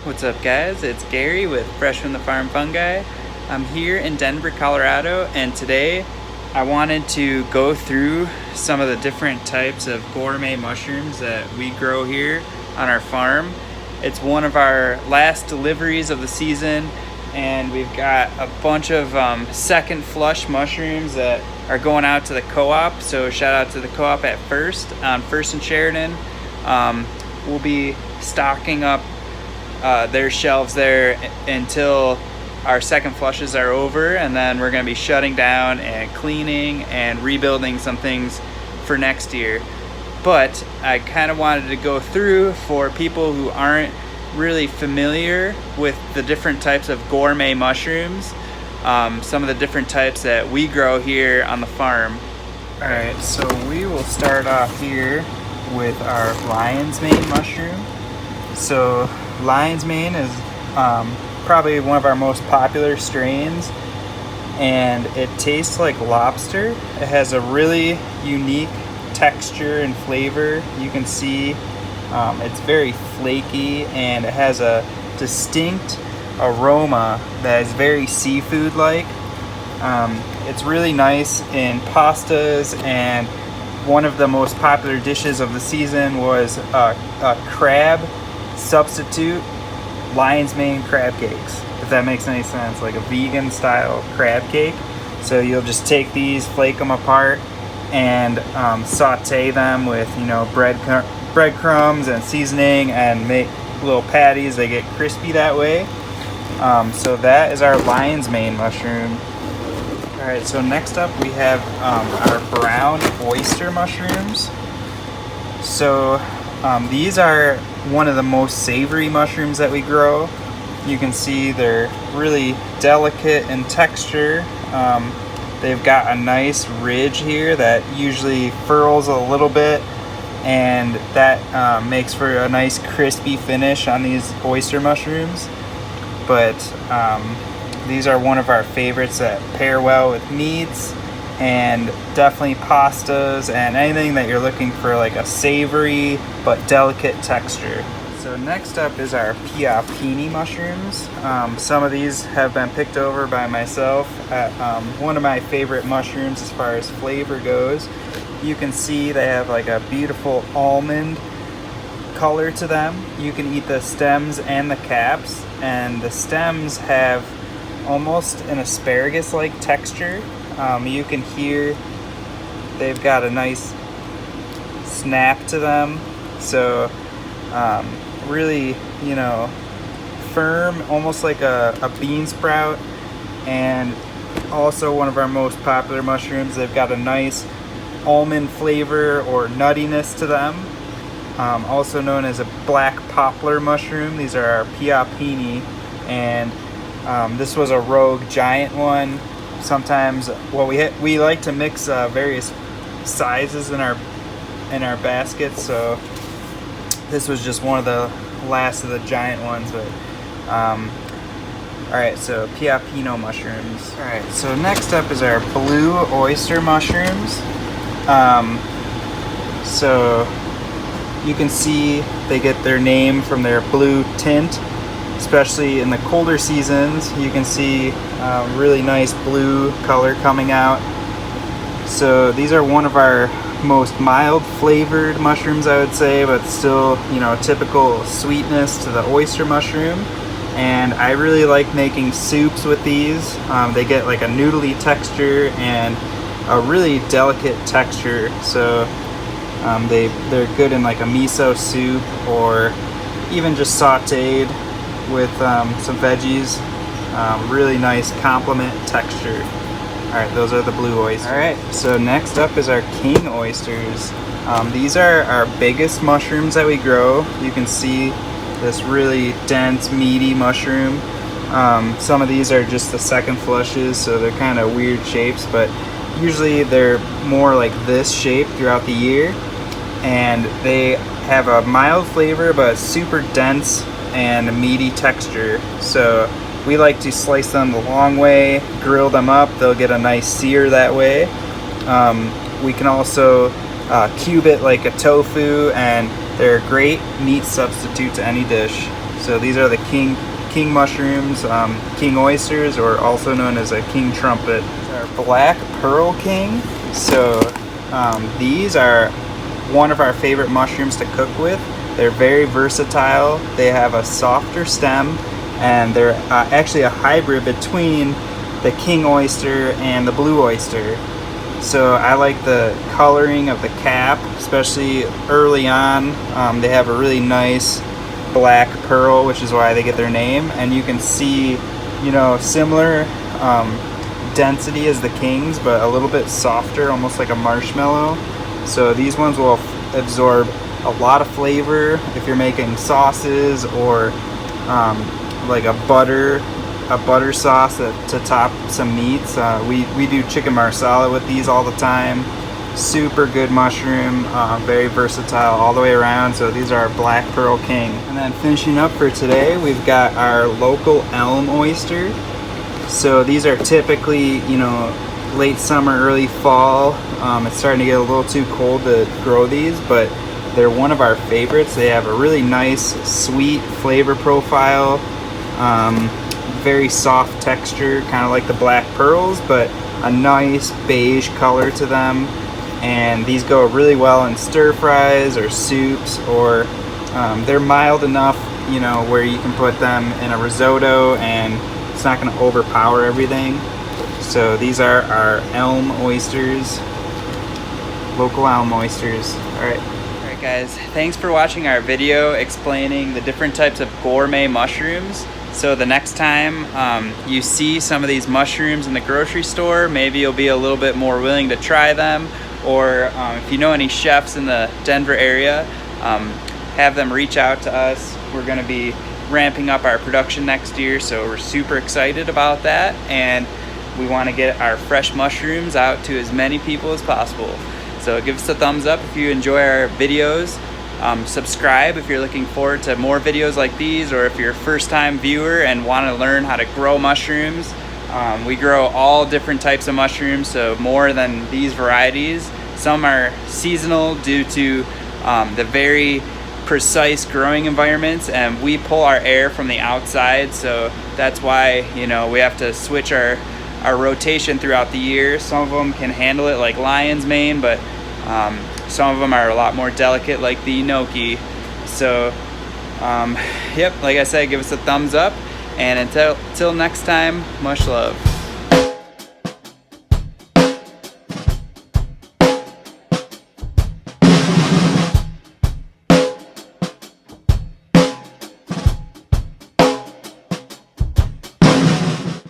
What's up, guys? It's Gary with Fresh from the Farm Fungi. I'm here in Denver, Colorado, and today I wanted to go through some of the different types of gourmet mushrooms that we grow here on our farm. It's one of our last deliveries of the season, and we've got a bunch of second flush mushrooms that are going out to the co-op. So shout out to the co-op at First on First and Sheridan. We'll be stocking up their shelves there until our second flushes are over, and then we're going to be shutting down and cleaning and rebuilding some things for next year. But I kind of wanted to go through for people who aren't really familiar with the different types of gourmet mushrooms, some of the different types that we grow here on the farm. Alright, so we will start off here with our lion's mane mushroom. So lion's mane is probably one of our most popular strains, and it tastes like lobster. It has a really unique texture and flavor. You can see it's very flaky, and it has a distinct aroma that is very seafood like. It's really nice in pastas, and one of the most popular dishes of the season was a crab substitute lion's mane crab cakes, if that makes any sense, like a vegan style crab cake. So you'll just take these, flake them apart, and saute them with breadcrumbs and seasoning, and make little patties. They get crispy that way. So that is our lion's mane mushroom. Alright, so next up we have our brown oyster mushrooms. So these are one of the most savory mushrooms that we grow. You can see they're really delicate in texture. They've got a nice ridge here that usually furls a little bit, and that makes for a nice crispy finish on these oyster mushrooms. But these are one of our favorites that pair well with meats, and definitely pastas and anything that you're looking for, like a savory but delicate texture. So next up is our PIOPPINO mushrooms. Some of these have been picked over by myself at one of my favorite mushrooms as far as flavor goes. You can see they have like a beautiful almond color to them. You can eat the stems and the caps, and the stems have almost an asparagus-like texture. You can hear they've got a nice snap to them. So really, firm, almost like a bean sprout. And also one of our most popular mushrooms. They've got a nice almond flavor or nuttiness to them. Also known as a black poplar mushroom. These are our PIOPPINO, and this was a rogue giant one. Sometimes, we like to mix various sizes in our baskets, so this was just one of the last of the giant ones. But alright, so PIOPPINO mushrooms. Alright, so next up is our blue oyster mushrooms. So you can see they get their name from their blue tint. Especially in the colder seasons, you can see really nice blue color coming out. So these are one of our most mild flavored mushrooms, I would say, but still, typical sweetness to the oyster mushroom. And I really like making soups with these. They get like a noodly texture and a really delicate texture. So they're good in like a miso soup, or even just sauteed with some veggies. Really nice complement texture. Alright, those are the blue oysters. Alright, so next up is our king oysters. These are our biggest mushrooms that we grow. You can see this really dense, meaty mushroom. Some of these are just the second flushes, so they're kind of weird shapes, but usually they're more like this shape throughout the year. And they have a mild flavor, but super dense and a meaty texture. So we like to slice them the long way, grill them up. They'll get a nice sear that way. We can also cube it like a tofu, and they're a great meat substitute to any dish. So these are the king mushrooms, king oysters, or also known as a king trumpet. Our black pearl king. So these are one of our favorite mushrooms to cook with. They're very versatile. They have a softer stem, and they're actually a hybrid between the king oyster and the blue oyster. So I like the coloring of the cap, especially early on. They have a really nice black pearl, which is why they get their name. And you can see, you know, similar density as the kings, but a little bit softer, almost like a marshmallow. So these ones will absorb a lot of flavor if you're making sauces, or like a butter sauce to top some meats. We do chicken marsala with these all the time. Super good mushroom, very versatile all the way around. So these are our black pearl king. And then finishing up for today, we've got our local elm oyster. So these are typically, you know, late summer, early fall. It's starting to get a little too cold to grow these, but they're one of our favorites. They have a really nice, sweet flavor profile. Very soft texture, kind of like the black pearls, but a nice beige color to them. And these go really well in stir fries or soups, or they're mild enough, you know, where you can put them in a risotto and it's not going to overpower everything. So these are our elm oysters, local elm oysters. Alright guys, thanks for watching our video explaining the different types of gourmet mushrooms. So the next time you see some of these mushrooms in the grocery store, maybe you'll be a little bit more willing to try them. Or if you know any chefs in the Denver area, have them reach out to us. We're going to be ramping up our production next year, so we're super excited about that, and we want to get our fresh mushrooms out to as many people as possible. So give us a thumbs up if you enjoy our videos. Subscribe if you're looking forward to more videos like these, or if you're a first-time viewer and want to learn how to grow mushrooms. We grow all different types of mushrooms, so more than these varieties. Some are seasonal due to the very precise growing environments, and we pull our air from the outside, so that's why, you know, we have to switch our rotation throughout the year. Some of them can handle it, like lion's mane, but some of them are a lot more delicate, like the enoki. So yep, like I said, give us a thumbs up, and until next time, much love.